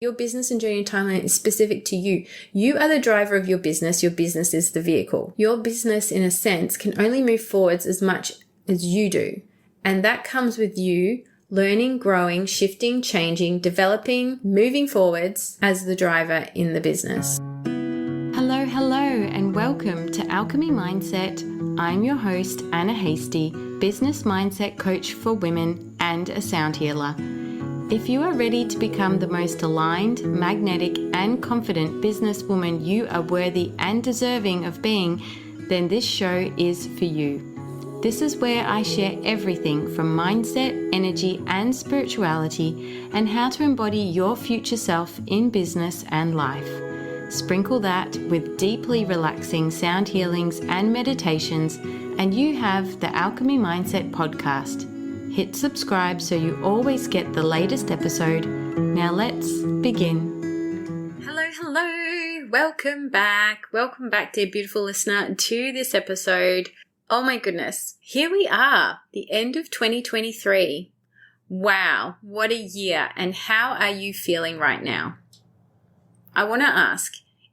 Your business and journey timeline is specific to you. You are the driver of your business is the vehicle. Your business, in a sense, can only move forwards as much as you do. And that comes with you learning, growing, shifting, changing, developing, moving forwards as the driver in the business. Hello, and welcome to Alchemy Mindset. I'm your host, Anna Hasty, business mindset coach for women and a sound healer. If you are ready to become the most aligned, magnetic, and confident businesswoman you are worthy and deserving of being, then this show is for you. This is where I share everything from mindset, energy, and spirituality, and how to embody your future self in business and life. Sprinkle that with deeply relaxing sound healings and meditations, and you have the Alchemy Mindset podcast. Hit subscribe so you always get the latest episode. Now let's begin. Hello. Welcome back. Welcome back, dear beautiful listener, to this episode. Oh my goodness. Here we are, the end of 2023. Wow, what a year. And how are you feeling right now? I want to ask,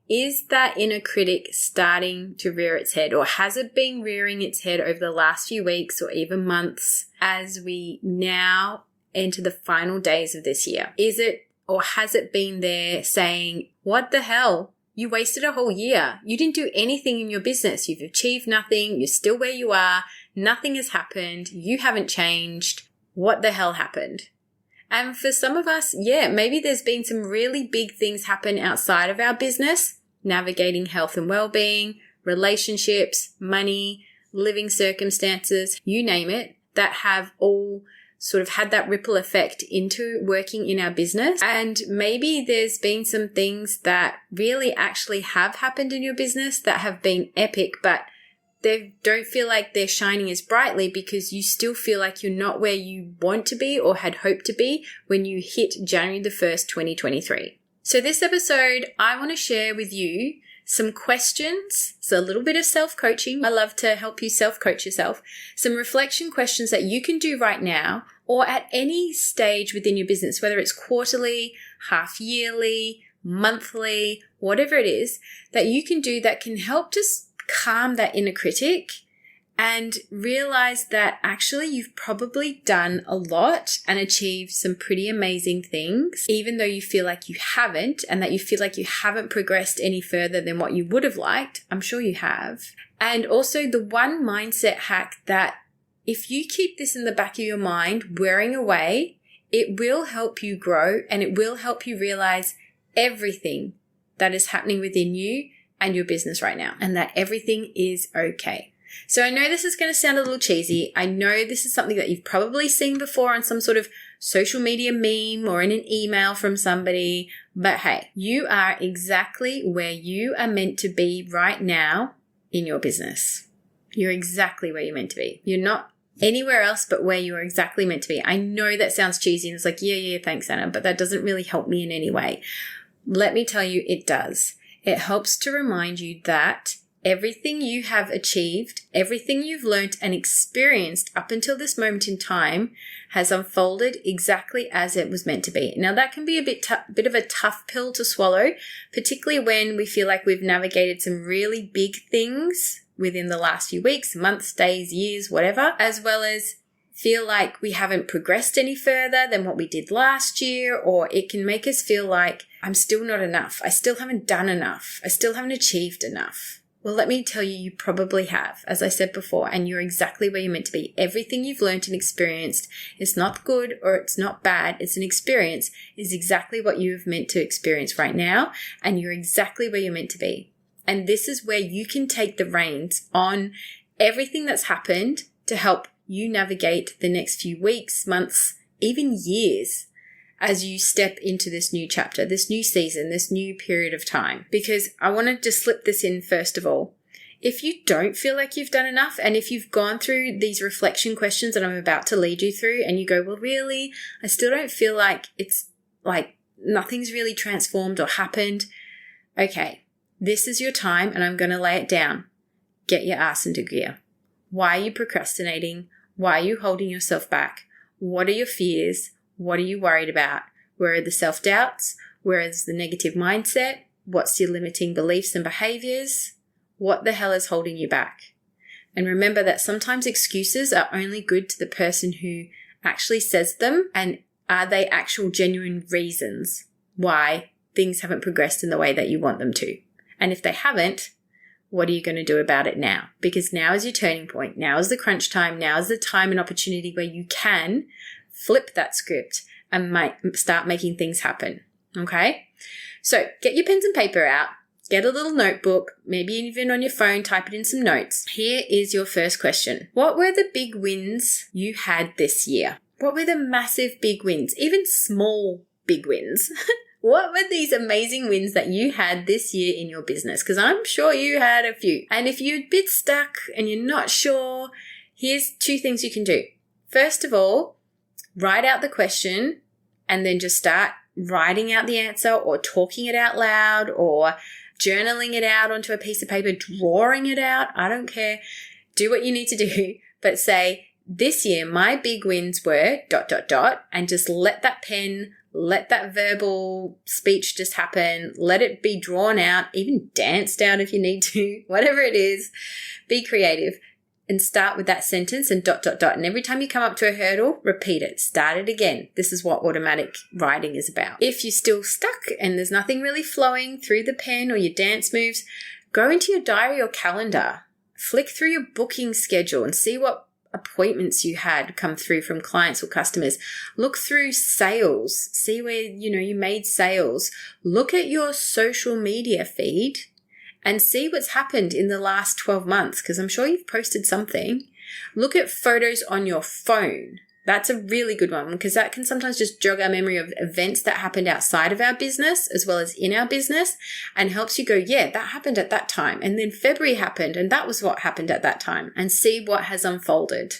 is that inner critic starting to rear its head, or has it been rearing its head over the last few weeks or even months as we now enter the final days of this year? Is it, or has it been there saying, what the hell? You wasted a whole year. You didn't do anything in your business. You've achieved nothing. You're still where you are. Nothing has happened. You haven't changed. What the hell happened? And for some of us, maybe there's been some really big things happen outside of our business, navigating health and well-being, relationships, money, living circumstances, you name it, that have all sort of had that ripple effect into working in our business. And maybe there's been some things that really actually have happened in your business that have been epic, but they don't feel like they're shining as brightly because you still feel like you're not where you want to be or had hoped to be when you hit January the 1st, 2023. So this episode, I want to share with you some questions. So a little bit of self-coaching. I love to help you self-coach yourself. Some reflection questions that you can do right now or at any stage within your business, whether it's quarterly, half yearly, monthly, whatever it is that you can do that can help just calm that inner critic and realize that actually you've probably done a lot and achieved some pretty amazing things, even though you feel like you haven't, and that you feel like you haven't progressed any further than what you would have liked. I'm sure you have. And also the one mindset hack that if you keep this in the back of your mind, wearing away, it will help you grow and it will help you realize everything that is happening within you and your business right now, and that everything is okay. So I know this is going to sound a little cheesy. I know this is something that you've probably seen before on some sort of social media meme or in an email from somebody, but hey, you are exactly where you are meant to be right now in your business. You're exactly where you're meant to be. You're not anywhere else but where you're exactly meant to be. I know that sounds cheesy and it's like, yeah, thanks, Anna, but that doesn't really help me in any way. Let me tell you, it does. It helps to remind you that everything you have achieved, everything you've learned and experienced up until this moment in time has unfolded exactly as it was meant to be. Now, that can be a bit of a tough pill to swallow, particularly when we feel like we've navigated some really big things within the last few weeks, months, days, years, whatever, as well as feel like we haven't progressed any further than what we did last year, or it can make us feel like I'm still not enough. I still haven't done enough. I still haven't achieved enough. Well, let me tell you, you probably have, as I said before, and you're exactly where you're meant to be. Everything you've learned and experienced is not good or it's not bad. It's an experience, is exactly what you have meant to experience right now, and you're exactly where you're meant to be. And this is where you can take the reins on everything that's happened to help you navigate the next few weeks, months, even years as you step into this new chapter, this new season, this new period of time. Because I want to just slip this in first of all. If you don't feel like you've done enough, and if you've gone through these reflection questions that I'm about to lead you through and you go, well, really, I still don't feel like it's like nothing's really transformed or happened. Okay, this is your time and I'm going to lay it down. Get your ass into gear. Why are you procrastinating? Why are you holding yourself back? What are your fears? What are you worried about? Where are the self-doubts? Whereas the negative mindset, what's your limiting beliefs and behaviors? What the hell is holding you back? And remember that sometimes excuses are only good to the person who actually says them, and are they actual genuine reasons why things haven't progressed in the way that you want them to? And if they haven't, what are you going to do about it now? Because now is your turning point. Now is the crunch time. Now is the time and opportunity where you can flip that script and start making things happen. Okay? So get your pens and paper out. Get a little notebook, maybe even on your phone, type it in some notes. Here is your first question. What were the big wins you had this year? What were the massive big wins? Even small big wins. What were these amazing wins that you had this year in your business? Because I'm sure you had a few. And if you're a bit stuck and you're not sure, here's 2 things you can do. First of all, write out the question and then just start writing out the answer or talking it out loud or journaling it out onto a piece of paper, drawing it out. I don't care. Do what you need to do, but say, this year, my big wins were ... and just let that pen, let that verbal speech just happen. Let it be drawn out, even danced out if you need to, whatever it is. Be creative and start with that sentence and ... And every time you come up to a hurdle, repeat it. Start it again. This is what automatic writing is about. If you're still stuck and there's nothing really flowing through the pen or your dance moves, go into your diary or calendar. Flick through your booking schedule and see what appointments you had come through from clients or customers. Look through sales. See where, you made sales. Look at your social media feed and see what's happened in the last 12 months, because I'm sure you've posted something. Look at photos on your phone. That's a really good one, because that can sometimes just jog our memory of events that happened outside of our business as well as in our business, and helps you go, yeah, that happened at that time. And then February happened and that was what happened at that time, and see what has unfolded.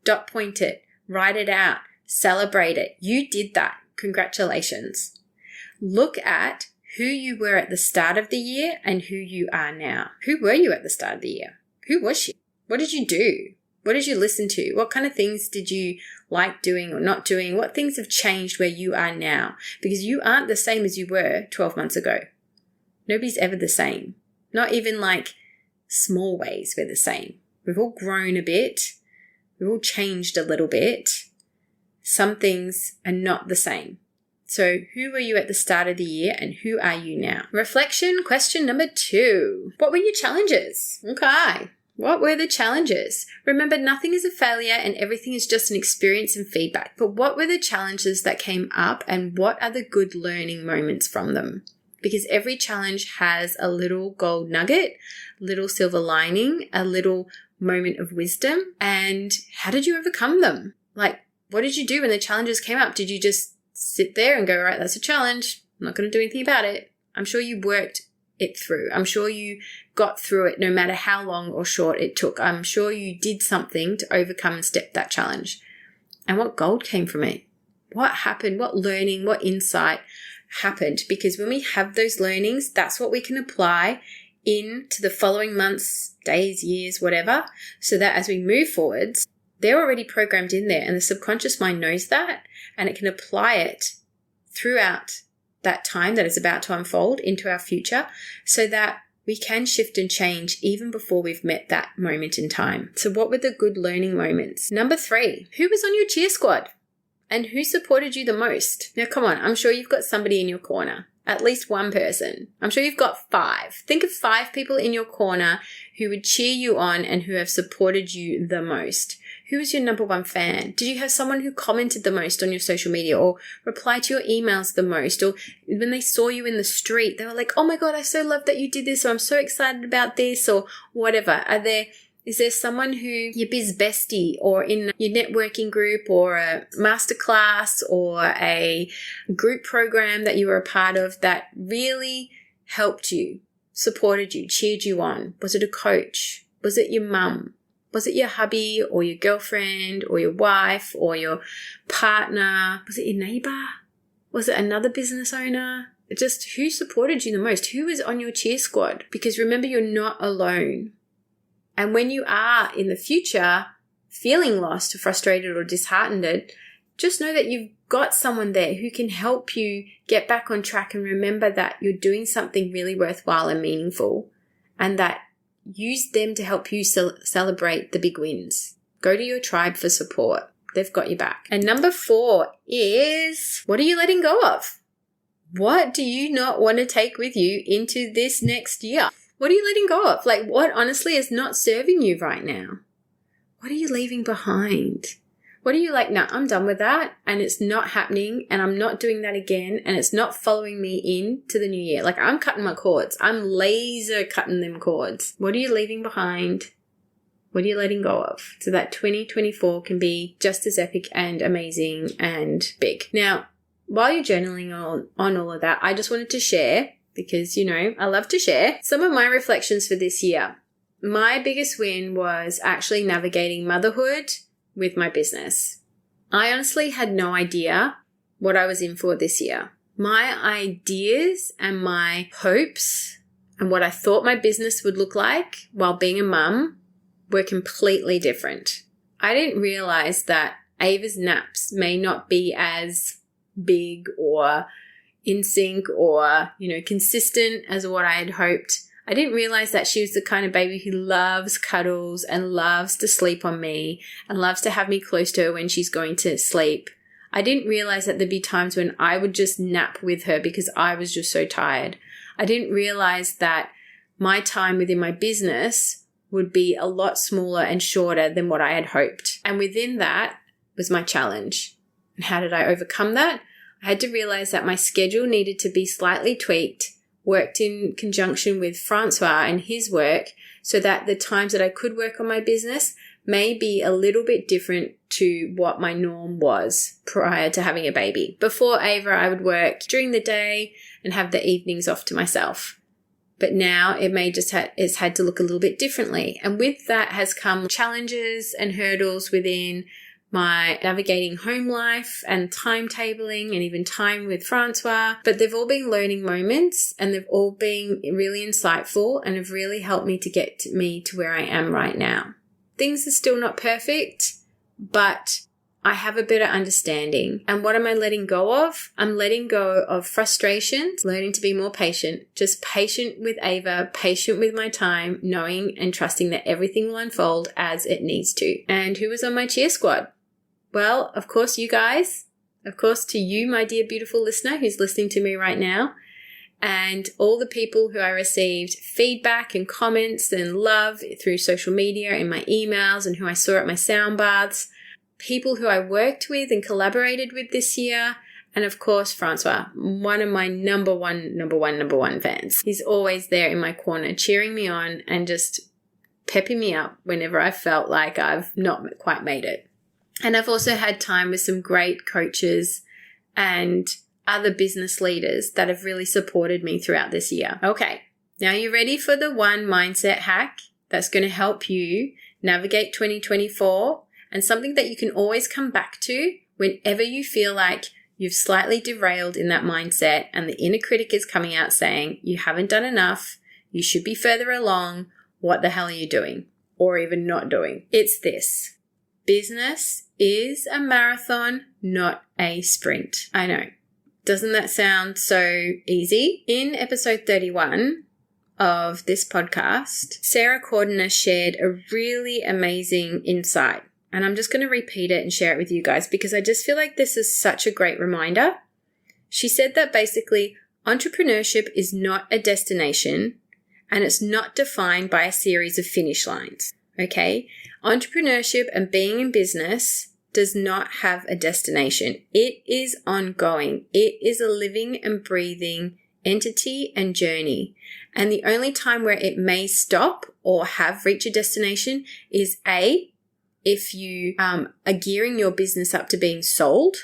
Dot point it, write it out, celebrate it. You did that. Congratulations. Look at who you were at the start of the year and who you are now. Who were you at the start of the year? Who was you? What did you do? What did you listen to? What kind of things did you like doing or not doing? What things have changed where you are now? Because you aren't the same as you were 12 months ago. Nobody's ever the same. Not even like small ways we're the same. We've all grown a bit. We've all changed a little bit. Some things are not the same. So who were you at the start of the year and who are you now? Reflection question number 2. What were your challenges? Okay. What were the challenges? Remember, nothing is a failure and everything is just an experience and feedback. But what were the challenges that came up and what are the good learning moments from them? Because every challenge has a little gold nugget, little silver lining, a little moment of wisdom. And how did you overcome them? Like, what did you do when the challenges came up? Did you just sit there and go, all right, that's a challenge. I'm not going to do anything about it. I'm sure you worked it through. I'm sure you got through it no matter how long or short it took. I'm sure you did something to overcome and step that challenge. And what gold came from it? What happened? What learning, what insight happened? Because when we have those learnings, that's what we can apply into the following months, days, years, whatever, so that as we move forwards, they're already programmed in there and the subconscious mind knows that and it can apply it throughout that time that is about to unfold into our future so that we can shift and change even before we've met that moment in time. So what were the good learning moments? Number 3, who was on your cheer squad and who supported you the most? Now, come on, I'm sure you've got somebody in your corner, at least one person. I'm sure you've got 5. Think of 5 people in your corner who would cheer you on and who have supported you the most. Who was your number 1 fan? Did you have someone who commented the most on your social media or replied to your emails the most? Or when they saw you in the street, they were like, oh my God, I so love that you did this, or I'm so excited about this, or whatever. Is there someone who your bestie or in your networking group or a masterclass or a group program that you were a part of that really helped you, supported you, cheered you on? Was it a coach? Was it your mum? Was it your hubby or your girlfriend or your wife or your partner? Was it your neighbor? Was it another business owner? Just who supported you the most? Who was on your cheer squad? Because remember, you're not alone. And when you are in the future feeling lost or frustrated or disheartened, just know that you've got someone there who can help you get back on track and remember that you're doing something really worthwhile and meaningful, and that use them to help you celebrate the big wins. Go to your tribe for support. They've got your back. And number 4 is, what are you letting go of? What do you not want to take with you into this next year? What are you letting go of? Like, what honestly is not serving you right now? What are you leaving behind? What are you like, no, I'm done with that, and it's not happening, and I'm not doing that again, and it's not following me into the new year. Like, I'm cutting my cords. I'm laser cutting them cords. What are you leaving behind? What are you letting go of? So that 2024 can be just as epic and amazing and big. Now, while you're journaling on all of that, I just wanted to share, because, you know, I love to share, some of my reflections for this year. My biggest win was actually navigating motherhood with my business. I honestly had no idea what I was in for this year. My ideas and my hopes and what I thought my business would look like while being a mum were completely different. I didn't realize that Ava's naps may not be as big or in sync or, you know, consistent as what I had hoped. I didn't realize that she was the kind of baby who loves cuddles and loves to sleep on me and loves to have me close to her when she's going to sleep. I didn't realize that there'd be times when I would just nap with her because I was just so tired. I didn't realize that my time within my business would be a lot smaller and shorter than what I had hoped. And within that was my challenge. And how did I overcome that? I had to realize that my schedule needed to be slightly tweaked, worked in conjunction with Francois and his work, so that the times that I could work on my business may be a little bit different to what my norm was prior to having a baby. Before Ava, I would work during the day and have the evenings off to myself. But now it may just it's had to look a little bit differently. And with that has come challenges and hurdles within my navigating home life and timetabling and even time with Francois. But they've all been learning moments, and they've all been really insightful and have really helped me to get me to where I am right now. Things are still not perfect, but I have a better understanding. And what am I letting go of? I'm letting go of frustrations, learning to be more patient, just patient with Ava, patient with my time, knowing and trusting that everything will unfold as it needs to. And who was on my cheer squad? Well, of course, you guys. Of course, to you, my dear beautiful listener who's listening to me right now. And all the people who I received feedback and comments and love through social media, in my emails, and who I saw at my sound baths. People who I worked with and collaborated with this year. And of course, Francois, one of my number one fans. He's always there in my corner, cheering me on and just pepping me up whenever I felt like I've not quite made it. And I've also had time with some great coaches and other business leaders that have really supported me throughout this year. Okay, now you're ready for the one mindset hack that's going to help you navigate 2024, and something that you can always come back to whenever you feel like you've slightly derailed in that mindset and the inner critic is coming out saying, you haven't done enough, you should be further along, what the hell are you doing? Or even not doing. It's this. Business is a marathon, not a sprint. I know. Doesn't that sound so easy? In episode 31 of this podcast, Sarah Cordiner shared a really amazing insight. And I'm just going to repeat it and share it with you guys because I just feel like this is such a great reminder. She said that basically entrepreneurship is not a destination and it's not defined by a series of finish lines. Okay? Entrepreneurship and being in business does not have a destination. It is ongoing. It is a living and breathing entity and journey. And the only time where it may stop or have reached a destination is A, if you are gearing your business up to being sold,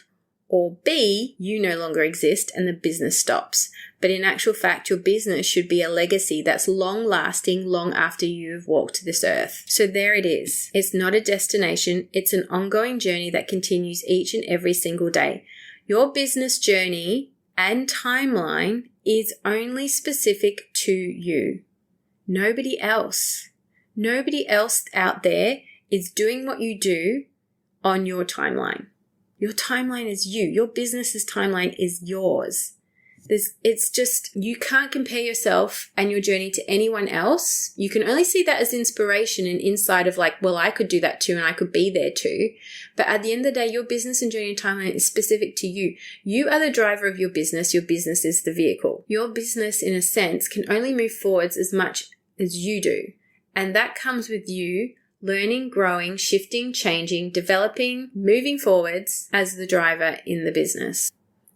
or B, you no longer exist and the business stops. But in actual fact, your business should be a legacy that's long-lasting long after you've walked this earth. So there it is. It's not a destination. It's an ongoing journey that continues each and every single day. Your business journey and timeline is only specific to you. Nobody else. Nobody else out there is doing what you do on your timeline. Your timeline is you. Your business's timeline is yours. It's just, you can't compare yourself and your journey to anyone else. You can only see that as inspiration and insight of like, well, I could do that too and I could be there too. But at the end of the day, your business and journey timeline is specific to you. You are the driver of your business. Your business is the vehicle. Your business, in a sense, can only move forwards as much as you do. And that comes with you learning, growing, shifting, changing, developing, moving forwards as the driver in the business.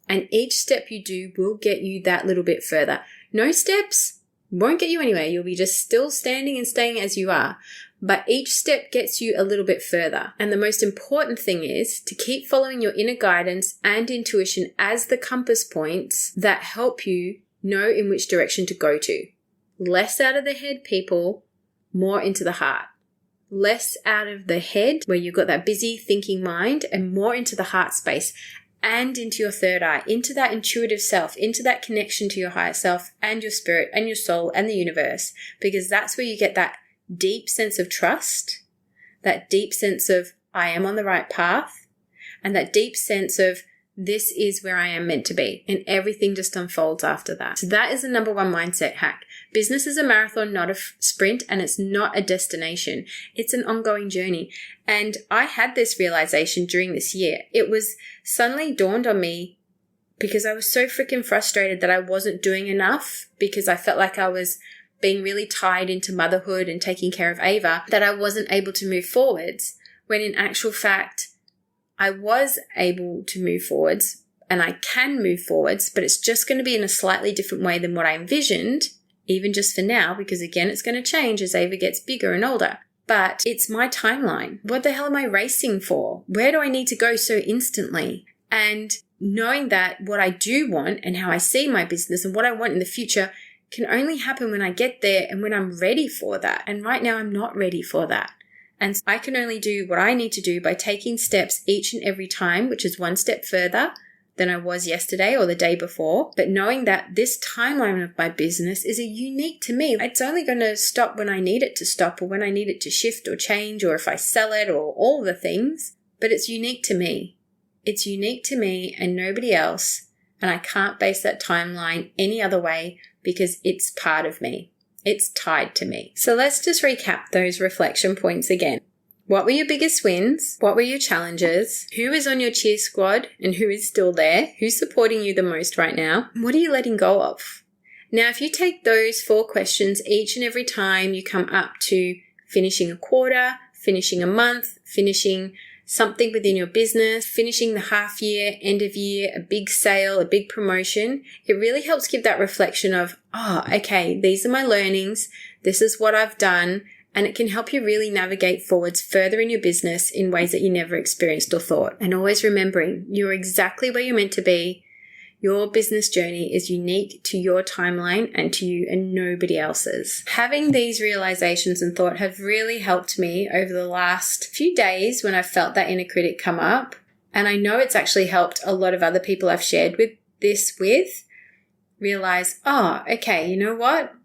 And each step you do will get you that little bit further. No steps won't get you anywhere. You'll be just still standing and staying as you are. But each step gets you a little bit further. And the most important thing is to keep following your inner guidance and intuition as the compass points that help you know in which direction to go to. Less out of the head, people, more into the heart. Less out of the head where you've got that busy thinking mind and more into the heart space. And into your third eye, into that intuitive self, into that connection to your higher self and your spirit and your soul and the universe, because that's where you get that deep sense of trust, that deep sense of I am on the right path, and that deep sense of this is where I am meant to be, and everything just unfolds after that. So that is the number one mindset hack. Business is a marathon, not a sprint, and it's not a destination. It's an ongoing journey. And I had this realization during this year. It was suddenly dawned on me because I was so freaking frustrated that I wasn't doing enough, because I felt like I was being really tied into motherhood and taking care of Ava, that I wasn't able to move forwards, when in actual fact, I was able to move forwards and I can move forwards, but it's just going to be in a slightly different way than what I envisioned, even just for now, because again, it's going to change as Ava gets bigger and older. But it's my timeline. What the hell am I racing for? Where do I need to go so instantly? And knowing that what I do want and how I see my business and what I want in the future can only happen when I get there and when I'm ready for that. And right now I'm not ready for that. And I can only do what I need to do by taking steps each and every time, which is one step further than I was yesterday or the day before. But knowing that this timeline of my business is unique to me. It's only going to stop when I need it to stop, or when I need it to shift or change, or if I sell it, or all the things. But it's unique to me. It's unique to me and nobody else. And I can't base that timeline any other way, because it's part of me. It's tied to me. So let's just recap those reflection points again. What were your biggest wins? What were your challenges? Who is on your cheer squad and who is still there? Who's supporting you the most right now? What are you letting go of? Now, if you take those 4 questions each and every time you come up to finishing a quarter, finishing a month, finishing something within your business, finishing the half year, end of year, a big sale, a big promotion, it really helps give that reflection of, okay, these are my learnings. This is what I've done. And it can help you really navigate forwards further in your business in ways that you never experienced or thought. And always remembering you're exactly where you're meant to be. Your business journey is unique to your timeline and to you and nobody else's. Having these realizations and thought have really helped me over the last few days when I've felt that inner critic come up. And I know it's actually helped a lot of other people I've shared this with realize, okay, you know what?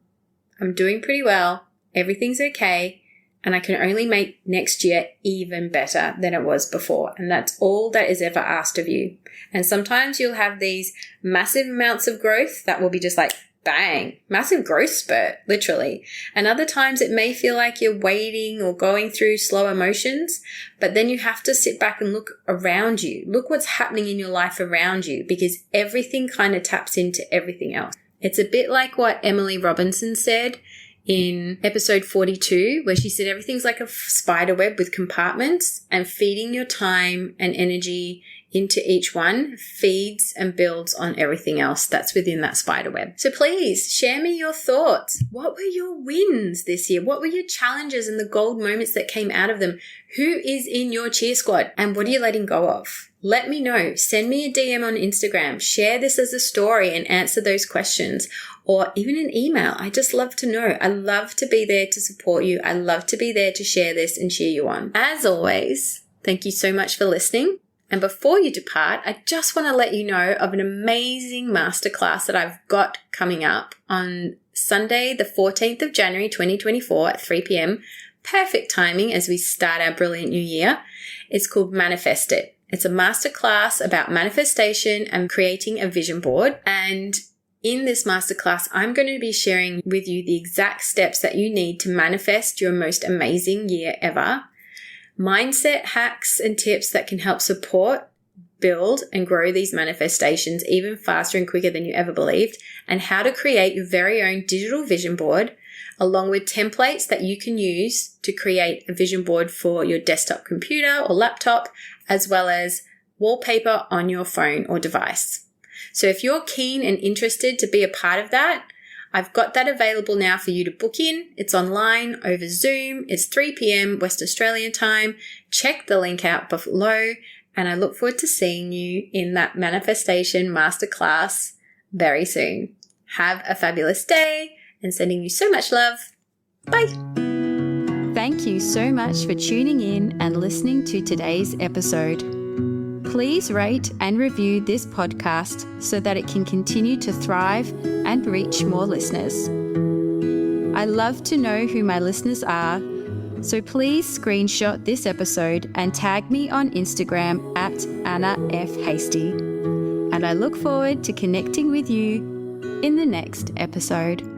I'm doing pretty well. Everything's okay. And I can only make next year even better than it was before. And that's all that is ever asked of you. And sometimes you'll have these massive amounts of growth that will be just like, bang, massive growth spurt, literally. And other times it may feel like you're waiting or going through slow emotions, but then you have to sit back and look around you. Look what's happening in your life around you, because everything kind of taps into everything else. It's a bit like what Emily Robinson said in episode 42, where she said everything's like a spider web with compartments, and feeding your time and energy into each one feeds and builds on everything else that's within that spider web. So please share me your thoughts. What were your wins this year? What were your challenges and the gold moments that came out of them? Who is in your cheer squad and what are you letting go of? Let me know. Send me a DM on Instagram. Share this as a story and answer those questions, or even an email. I just love to know. I love to be there to support you. I love to be there to share this and cheer you on. As always, thank you so much for listening. And before you depart, I just want to let you know of an amazing masterclass that I've got coming up on Sunday, the 14th of January, 2024 at 3 p.m. Perfect timing as we start our brilliant new year. It's called Manifest It. It's a masterclass about manifestation and creating a vision board. And in this masterclass, I'm going to be sharing with you the exact steps that you need to manifest your most amazing year ever, mindset hacks and tips that can help support, build, and grow these manifestations even faster and quicker than you ever believed, and how to create your very own digital vision board, along with templates that you can use to create a vision board for your desktop computer or laptop, as well as wallpaper on your phone or device. So if you're keen and interested to be a part of that, I've got that available now for you to book in. It's online over Zoom. It's 3 p.m. West Australian time. Check the link out below, and I look forward to seeing you in that manifestation masterclass very soon. Have a fabulous day, and sending you so much love. Bye. Thank you so much for tuning in and listening to today's episode. Please rate and review this podcast so that it can continue to thrive and reach more listeners. I love to know who my listeners are, so please screenshot this episode and tag me on Instagram at Anna F. Hasty. And I look forward to connecting with you in the next episode.